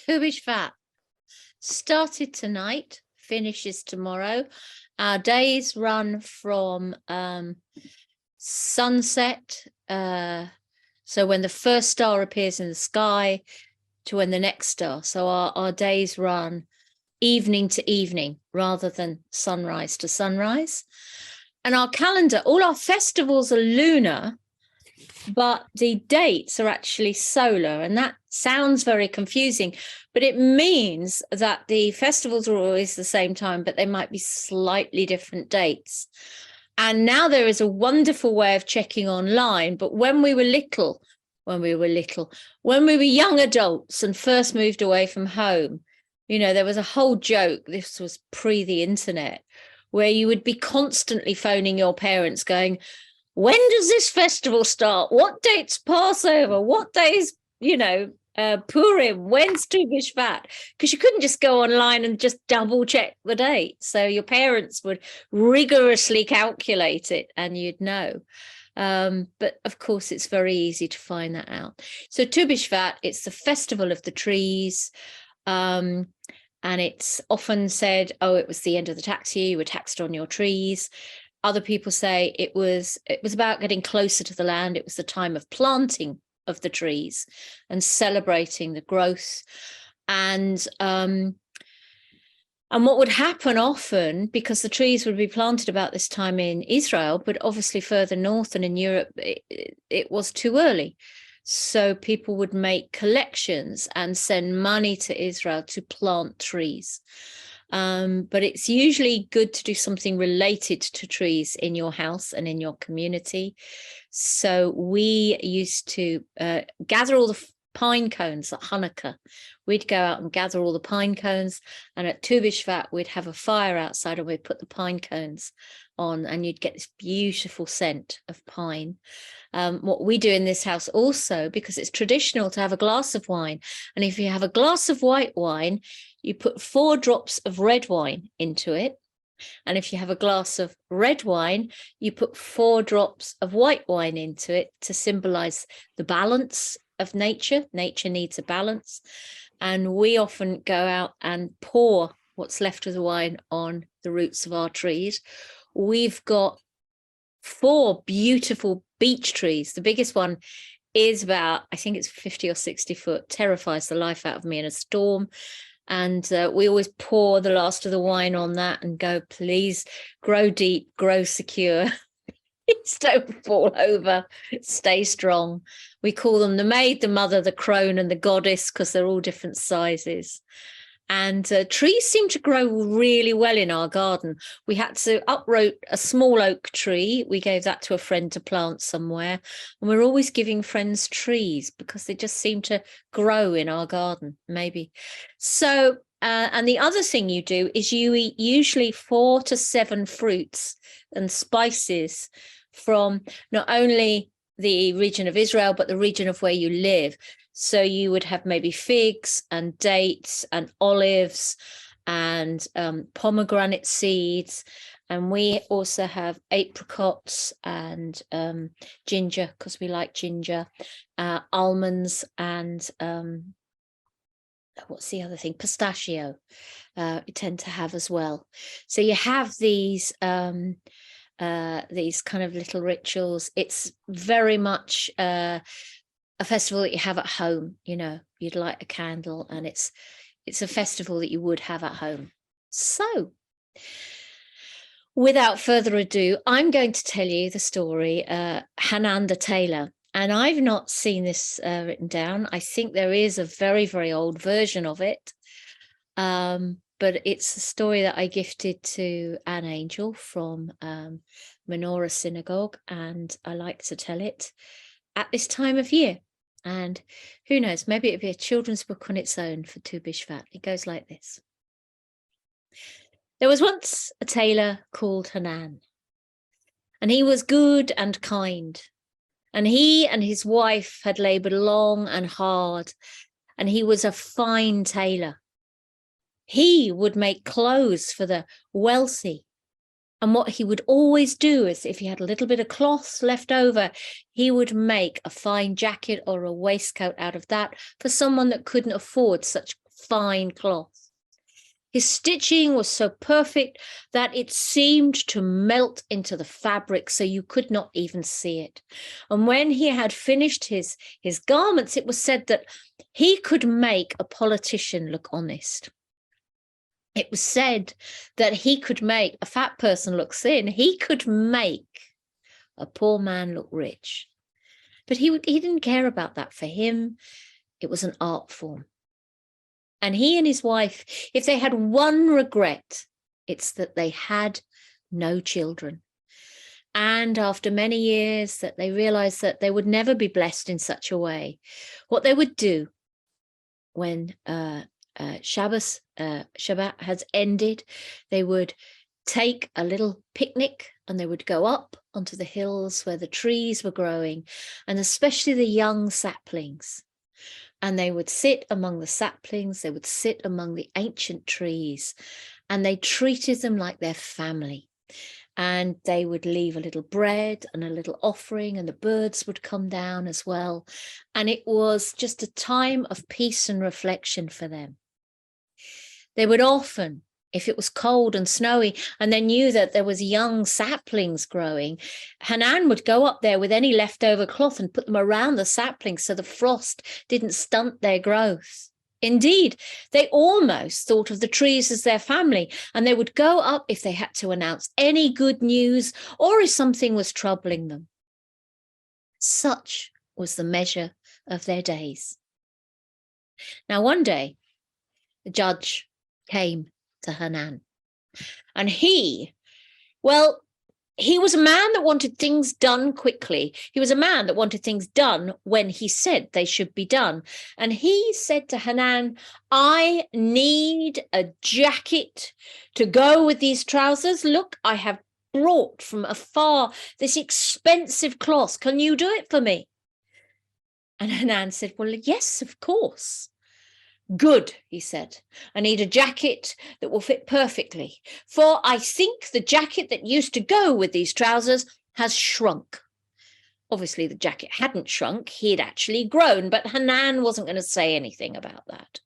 Tu B'Shvat started tonight, finishes tomorrow. Our days run from sunset, so when the first star appears in the sky, to when the next star. So our days run evening to evening rather than sunrise to sunrise. And our calendar, all our festivals are lunar, but the dates are actually solar. And that sounds very confusing, but it means that the festivals are always the same time, but they might be slightly different dates. And now there is a wonderful way of checking online. But when we were young adults and first moved away from home, you know, there was a whole joke. This was pre the internet, where you would be constantly phoning your parents going, when does this festival start? What date's Passover? What days, Purim? When's Tu B'Shvat? Because you couldn't just go online and just double check the date. So your parents would rigorously calculate it and you'd know. But of course, it's very easy to find that out. So Tu B'Shvat, it's the festival of the trees. And it's often said, oh, it was the end of the tax year, you were taxed on your trees. Other people say it was about getting closer to the land. It was the time of planting of the trees and celebrating the growth. And what would happen often, because the trees would be planted about this time in Israel, but obviously further north and in Europe, it was too early. So people would make collections and send money to Israel to plant trees. But it's usually good to do something related to trees in your house and in your community. So we used to gather all the pine cones at Hanukkah. We'd go out and gather all the pine cones, and at Tu B'Shvat we'd have a fire outside and we'd put the pine cones on, and you'd get this beautiful scent of pine. What we do in this house also, because it's traditional to have a glass of wine, and if you have a glass of white wine, you put 4 drops of red wine into it. And if you have a glass of red wine, you put 4 drops of white wine into it to symbolize the balance of nature. Nature needs a balance. And we often go out and pour what's left of the wine on the roots of our trees. We've got 4 beautiful beech trees. The biggest one is about, I think it's 50 or 60 foot, terrifies the life out of me in a storm. And we always pour the last of the wine on that and go, please grow deep, grow secure. Please don't fall over, stay strong. We call them the maid, the mother, the crone, and the goddess, because they're all different sizes. And trees seem to grow really well in our garden. We had to uproot a small oak tree. We gave that to a friend to plant somewhere. And we're always giving friends trees because they just seem to grow in our garden, maybe. So, and the other thing you do is you eat usually 4 to 7 fruits and spices from not only the region of Israel, but the region of where you live. So you would have maybe figs and dates and olives and pomegranate seeds. And we also have apricots and ginger, because we like ginger, almonds and what's the other thing? Pistachio, we tend to have as well. So you have these kind of little rituals. It's very much a festival that you have at home. You know, you'd light a candle, and it's a festival that you would have at home. So without further ado, I'm going to tell you the story, Hanan the Tailor. And I've not seen this written down. I think there is a very, very old version of it. But it's a story that I gifted to Anne Angel from Menorah Synagogue, and I like to tell it at this time of year. And who knows, maybe it'll be a children's book on its own for Tu B'Shvat. It goes like this. There was once a tailor called Hanan, and he was good and kind. And he and his wife had labored long and hard, and he was a fine tailor. He would make clothes for the wealthy. And what he would always do is, if he had a little bit of cloth left over, he would make a fine jacket or a waistcoat out of that for someone that couldn't afford such fine cloth. His stitching was so perfect that it seemed to melt into the fabric, so you could not even see it. And when he had finished his garments, it was said that he could make a politician look honest. It was said that he could make a fat person look thin. He could make a poor man look rich. But he didn't care about that. For him, it was an art form. And he and his wife, if they had one regret, it's that they had no children. And after many years that they realized that they would never be blessed in such a way, what they would do when Shabbat has ended, they would take a little picnic and they would go up onto the hills where the trees were growing, and especially the young saplings. And they would sit among the saplings, they would sit among the ancient trees, and they treated them like their family. And they would leave a little bread and a little offering, and the birds would come down as well. And it was just a time of peace and reflection for them. They would often, if it was cold and snowy and they knew that there was young saplings growing, Hanan would go up there with any leftover cloth and put them around the saplings so the frost didn't stunt their growth. Indeed, they almost thought of the trees as their family, and they would go up if they had to announce any good news or if something was troubling them. Such was the measure of their days. Now, one day, the judge came to Hanan, and he was a man that wanted things done quickly. He was a man that wanted things done when he said they should be done. And he said to Hanan, I need a jacket to go with these trousers. Look, I have brought from afar this expensive cloth. Can you do it for me? And Hanan said, well, yes, of course. Good, he said. I need a jacket that will fit perfectly, for I think the jacket that used to go with these trousers has shrunk. Obviously, the jacket hadn't shrunk. He had actually grown, but Hanan wasn't going to say anything about that.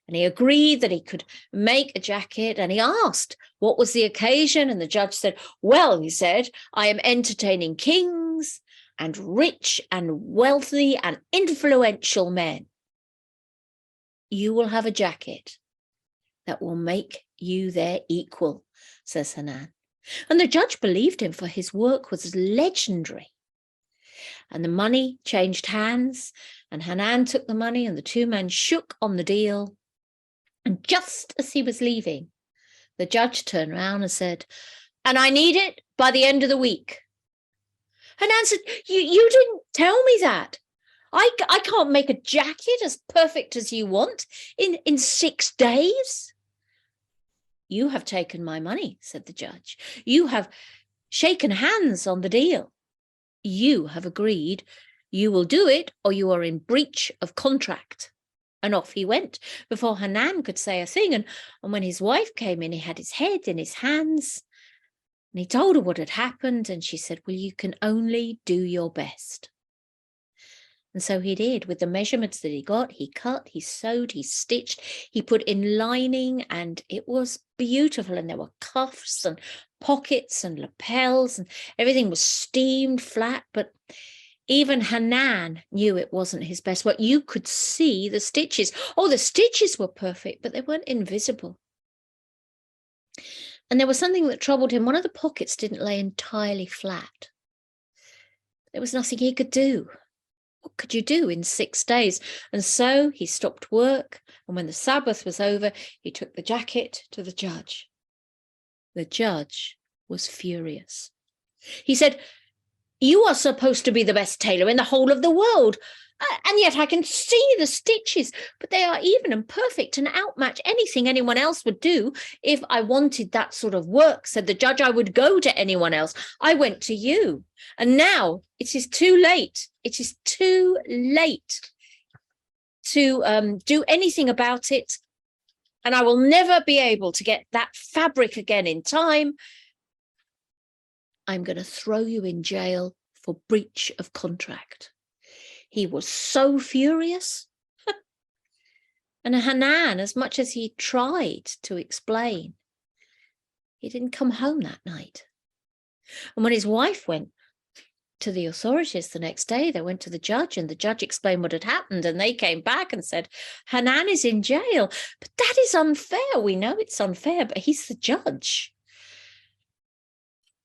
And he agreed that he could make a jacket, and he asked what was the occasion, and the judge said, well, he said, I am entertaining kings and rich and wealthy and influential men. You will have a jacket that will make you their equal, says Hanan. And the judge believed him, for his work was legendary. And the money changed hands, and Hanan took the money, and the two men shook on the deal. And just as he was leaving, the judge turned around and said, and I need it by the end of the week. Hanan said, you didn't tell me that. I can't make a jacket as perfect as you want in 6 days. You have taken my money, said the judge. You have shaken hands on the deal. You have agreed you will do it, or you are in breach of contract. And off he went before Hanan could say a thing. And when his wife came in, he had his head in his hands. And he told her what had happened. And she said, well, you can only do your best. And so he did. With the measurements that he got, he cut, he sewed, he stitched, he put in lining, and it was beautiful. And there were cuffs and pockets and lapels, and everything was steamed flat. But even Hanan knew it wasn't his best work. You could see the stitches. Oh, the stitches were perfect, but they weren't invisible. And there was something that troubled him. One of the pockets didn't lay entirely flat. There was nothing he could do. What could you do in 6 days? And so he stopped work, and when the Sabbath was over, he took the jacket to the judge. The judge was furious. He said, you are supposed to be the best tailor in the whole of the world, and yet I can see the stitches, but they are even and perfect and outmatch anything anyone else would do. If I wanted that sort of work, said the judge, I would go to anyone else. I went to you, and now it is too late. It is too late to do anything about it, and I will never be able to get that fabric again in time. I'm going to throw you in jail for breach of contract. He was so furious. And Hanan, as much as he tried to explain, he didn't come home that night. And when his wife went to the authorities the next day, they went to the judge, and the judge explained what had happened, and they came back and said, Hanan is in jail. But that is unfair. We know it's unfair, but he's the judge.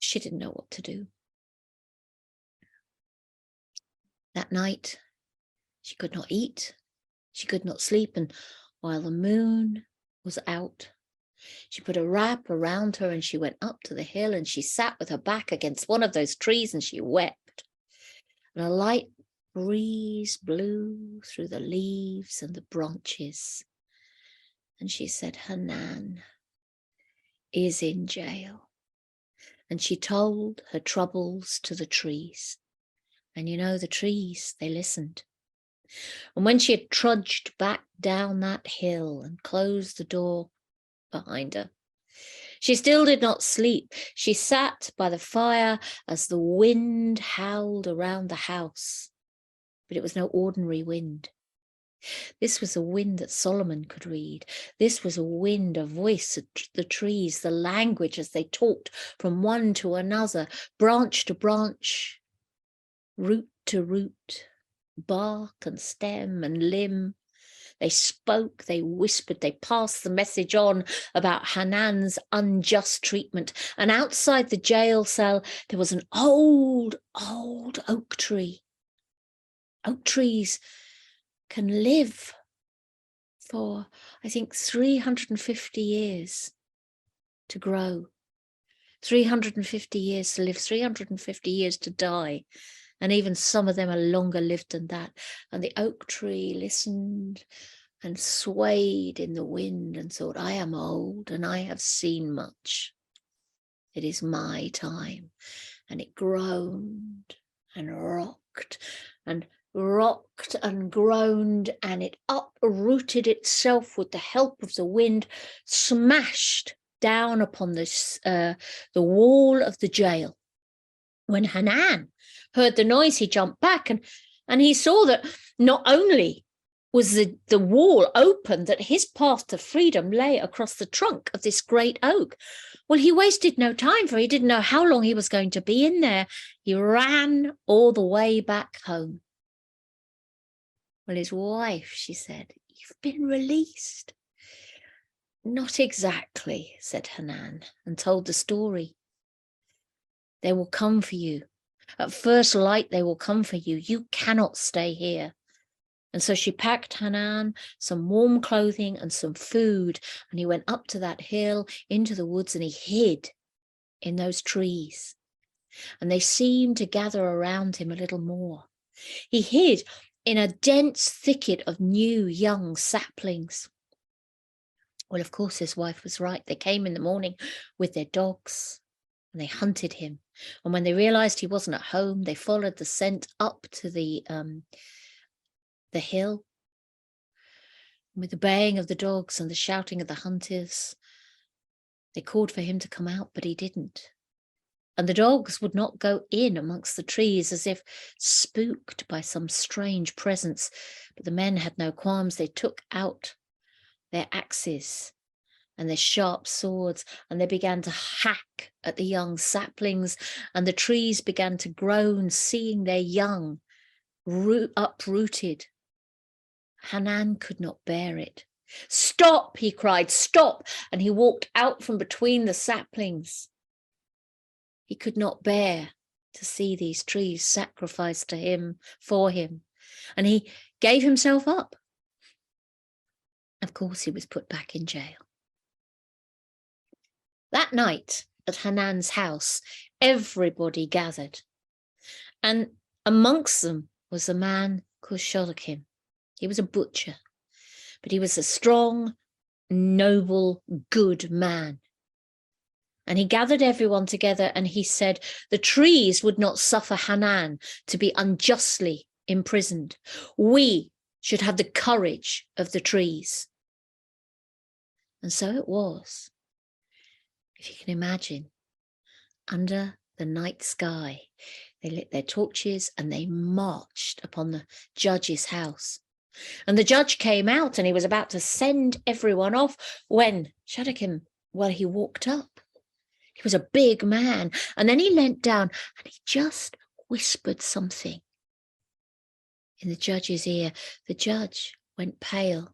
She didn't know what to do. That night, she could not eat, she could not sleep, and while the moon was out, she put a wrap around her and she went up to the hill, and she sat with her back against one of those trees and she wept. And a light breeze blew through the leaves and the branches. And she said, Hanan is in jail. And she told her troubles to the trees. And you know, the trees, they listened. And when she had trudged back down that hill and closed the door behind her, she still did not sleep. She sat by the fire as the wind howled around the house. But it was no ordinary wind. This was a wind that Solomon could read. This was a wind, a voice of the trees, the language as they talked from one to another, branch to branch, root to root, bark and stem and limb. They spoke, they whispered, they passed the message on about Hanan's unjust treatment. And outside the jail cell, there was an old, old oak tree. Oak trees can live for, I think, 350 years to grow. 350 years to live, 350 years to die. And even some of them are longer lived than that. And the oak tree listened and swayed in the wind and thought, I am old and I have seen much. It is my time. And it groaned and rocked and groaned, and it uprooted itself with the help of the wind, smashed down upon the wall of the jail. When Hanan heard the noise, he jumped back and he saw that not only was the wall open, that his path to freedom lay across the trunk of this great oak. Well, he wasted no time, for he didn't know how long he was going to be in there. He ran all the way back home. Well, his wife, she said, you've been released. Not exactly, said Hanan, and told the story. They will come for you. At first light, they will come for you. You cannot stay here. And so she packed Hanan some warm clothing and some food, and he went up to that hill into the woods, and he hid in those trees. And they seemed to gather around him a little more. He hid in a dense thicket of new young saplings. Well, of course, his wife was right. They came in the morning with their dogs and they hunted him. And when they realized he wasn't at home, they followed the scent up to the hill. With the baying of the dogs and the shouting of the hunters, they called for him to come out, but he didn't. And the dogs would not go in amongst the trees, as if spooked by some strange presence. But the men had no qualms. They took out their axes and their sharp swords, and they began to hack at the young saplings, and the trees began to groan, seeing their young uprooted. Hanan could not bear it. Stop, he cried, stop! And he walked out from between the saplings. He could not bear to see these trees sacrificed to him, for him, and he gave himself up. Of course, he was put back in jail. That night at Hanan's house, everybody gathered, and amongst them was a man called Shonaleigh. He was a butcher, but he was a strong, noble, good man. And he gathered everyone together and he said, the trees would not suffer Hanan to be unjustly imprisoned. We should have the courage of the trees. And so it was. If you can imagine, under the night sky, they lit their torches and they marched upon the judge's house. And the judge came out and he was about to send everyone off when Shonaleigh, well, he walked up. He was a big man. And then he leant down and he just whispered something in the judge's ear. The judge went pale,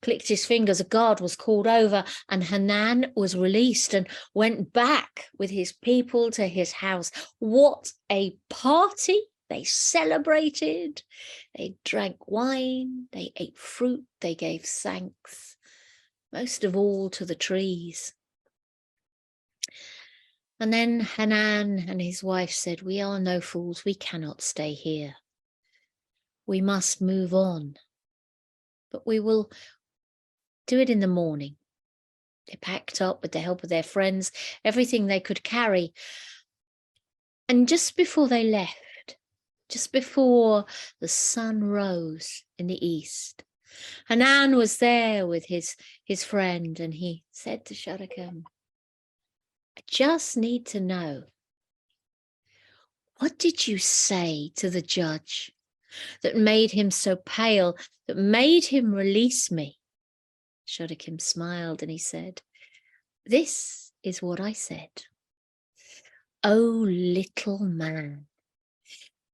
clicked his fingers. A guard was called over and Hanan was released and went back with his people to his house. What a party! They celebrated, they drank wine, they ate fruit, they gave thanks, most of all to the trees. And then Hanan and his wife said, "We are no fools, we cannot stay here. We must move on, but we will do it in the morning." They packed up with the help of their friends, everything they could carry. And just before they left, just before the sun rose in the east, Hanan was there with his friend, and he said to Shonaleigh, "I just need to know, what did you say to the judge that made him so pale, that made him release me?" Shonaleigh smiled and he said, "This is what I said. Oh, little man,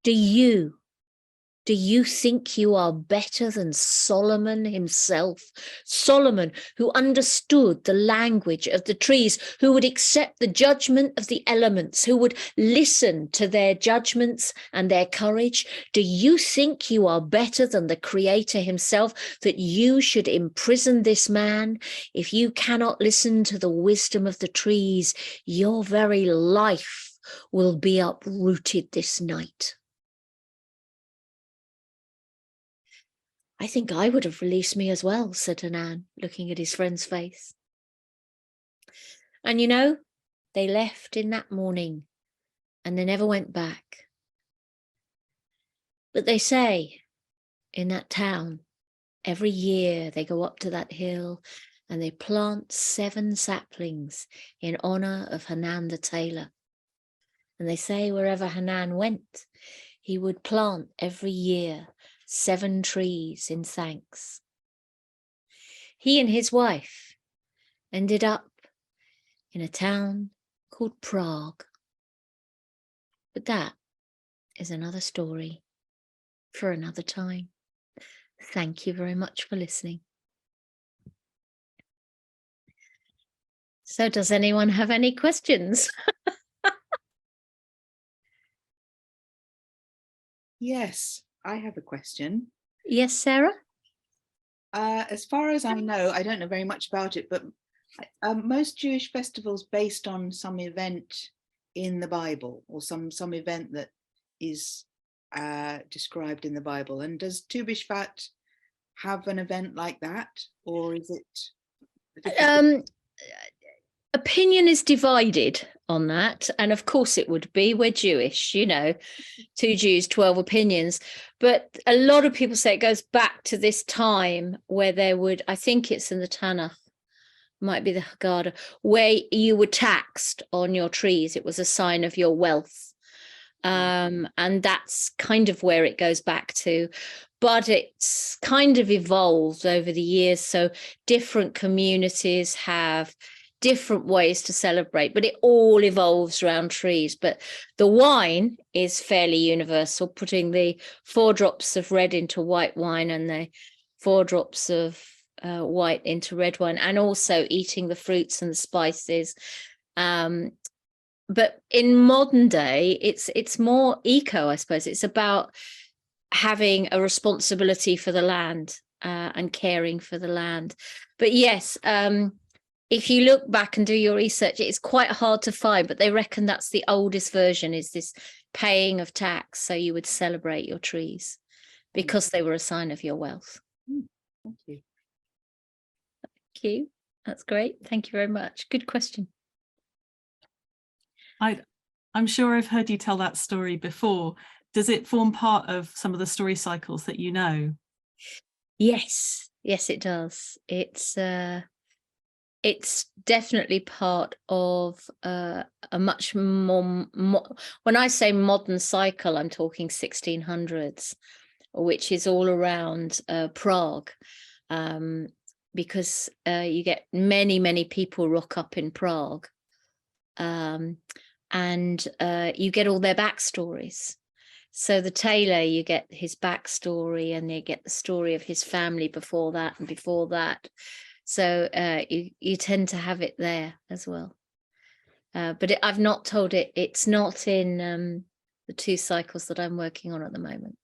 do you think you are better than Solomon himself? Solomon, who understood the language of the trees, who would accept the judgment of the elements, who would listen to their judgments and their courage. Do you think you are better than the Creator himself, that you should imprison this man? If you cannot listen to the wisdom of the trees, your very life will be uprooted this night." "I think I would have released me as well," said Hanan, looking at his friend's face. And you know, they left in that morning and they never went back. But they say in that town, every year they go up to that hill and they plant 7 saplings in honor of Hanan the Tailor. And they say wherever Hanan went, he would plant every year 7 trees in thanks. He and his wife ended up in a town called Prague. But that is another story for another time. Thank you very much for listening. So does anyone have any questions? Yes, I have a question. Yes, Sarah? As far as I know, I don't know very much about it, but most Jewish festivals based on some event in the Bible, or some event that is described in the Bible. And does Tu B'Shvat have an event like that, or is it? Opinion is divided on that, and of course it would be. We're Jewish, 2 Jews, 12 opinions, but a lot of people say it goes back to this time where there would, I think it's in the Tanakh, might be the Haggadah, where you were taxed on your trees. It was a sign of your wealth, and that's kind of where it goes back to. But it's kind of evolved over the years, so different communities have different ways to celebrate, but it all evolves around trees. But the wine is fairly universal, putting the 4 drops of red into white wine and the 4 drops of white into red wine, and also eating the fruits and the spices. But in modern day, it's more eco, I suppose. It's about having a responsibility for the land and caring for the land. But yes, if you look back and do your research, it's quite hard to find, but they reckon that's the oldest version, is this paying of tax. So you would celebrate your trees because they were a sign of your wealth. Thank you. Thank you. That's great. Thank you very much. Good question. I'm sure I've heard you tell that story before. Does it form part of some of the story cycles that you know? Yes, it does. It's definitely part of a much more, when I say modern cycle, I'm talking 1600s. which is all around Prague, because you get many people rock up in Prague, and you get all their backstories. So the tailor, you get his backstory, and you get the story of his family before that and before that. So you tend to have it there as well. But I've not told it. It's not in the 2 cycles that I'm working on at the moment.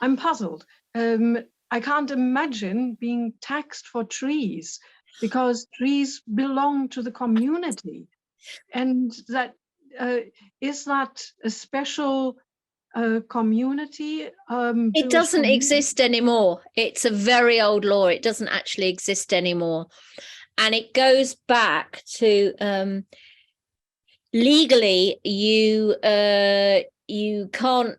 I'm puzzled. I can't imagine being taxed for trees, because trees belong to the community. And that is that a special community? It doesn't exist anymore. It's a very old law. It doesn't actually exist anymore. And it goes back to legally, you can't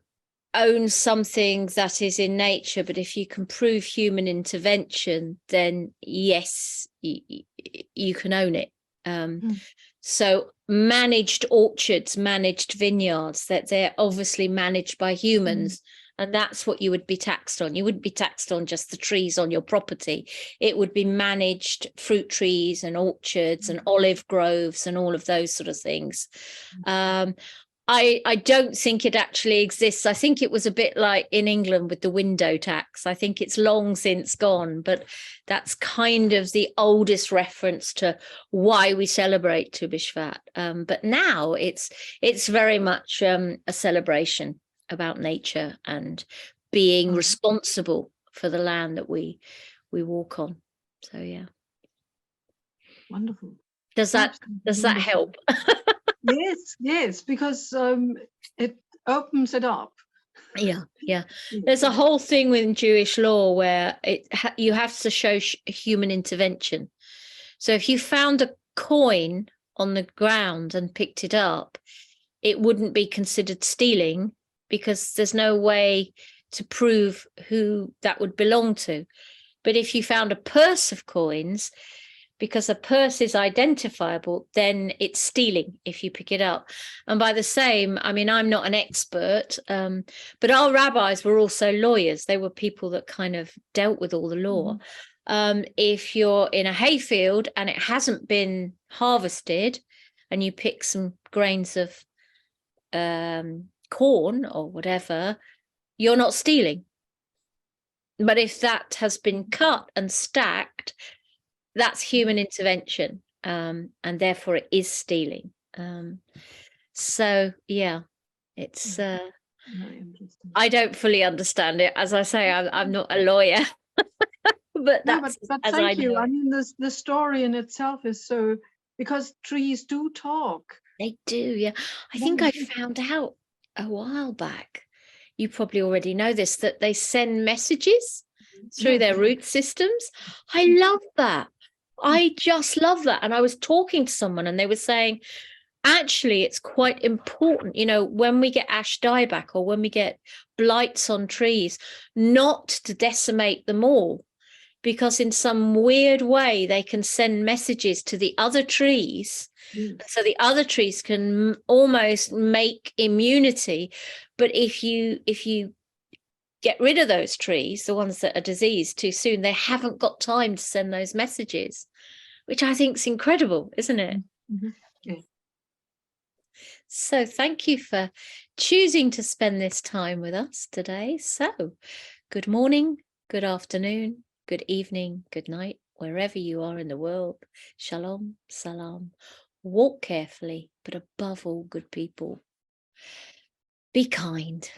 own something that is in nature, but if you can prove human intervention, then yes, you can own it. So managed orchards, managed vineyards, that they're obviously managed by humans. And that's what you would be taxed on. You wouldn't be taxed on just the trees on your property. It would be managed fruit trees and orchards and olive groves and all of those sort of things. I don't think it actually exists. I think it was a bit like in England with the window tax. I think it's long since gone, but that's kind of the oldest reference to why we celebrate Tu B'Shvat. But now it's very much a celebration about nature and being responsible for the land that we walk on. So yeah. Wonderful. Does that help? Yes, because it opens it up. Yeah. There's a whole thing within Jewish law where you have to show human intervention. So if you found a coin on the ground and picked it up, it wouldn't be considered stealing, because there's no way to prove who that would belong to. But if you found a purse of coins, because a purse is identifiable, then it's stealing if you pick it up. And by the same, I mean, I'm not an expert, but our rabbis were also lawyers. They were people that kind of dealt with all the law. If you're in a hayfield and it hasn't been harvested, and you pick some grains of corn or whatever, you're not stealing. But if that has been cut and stacked, that's human intervention, and therefore it is stealing. So yeah, it's I don't fully understand it. As I say, I'm not a lawyer. But that's but thank you. I mean, the story in itself is so, because trees do talk. They do, yeah. I think I found out a while back, you probably already know this, that they send messages through their root systems. I love that. I just love that. And I was talking to someone and they were saying, actually, it's quite important, when we get ash dieback or when we get blights on trees, not to decimate them all, because in some weird way, they can send messages to the other trees. So the other trees can almost make immunity. But if you get rid of those trees, the ones that are diseased, too soon, they haven't got time to send those messages, which I think is incredible, isn't it? Yeah. So thank you for choosing to spend this time with us today. So good morning, good afternoon, good evening, good night, wherever you are in the world. Shalom, salam. Walk carefully, but above all, good people, be kind.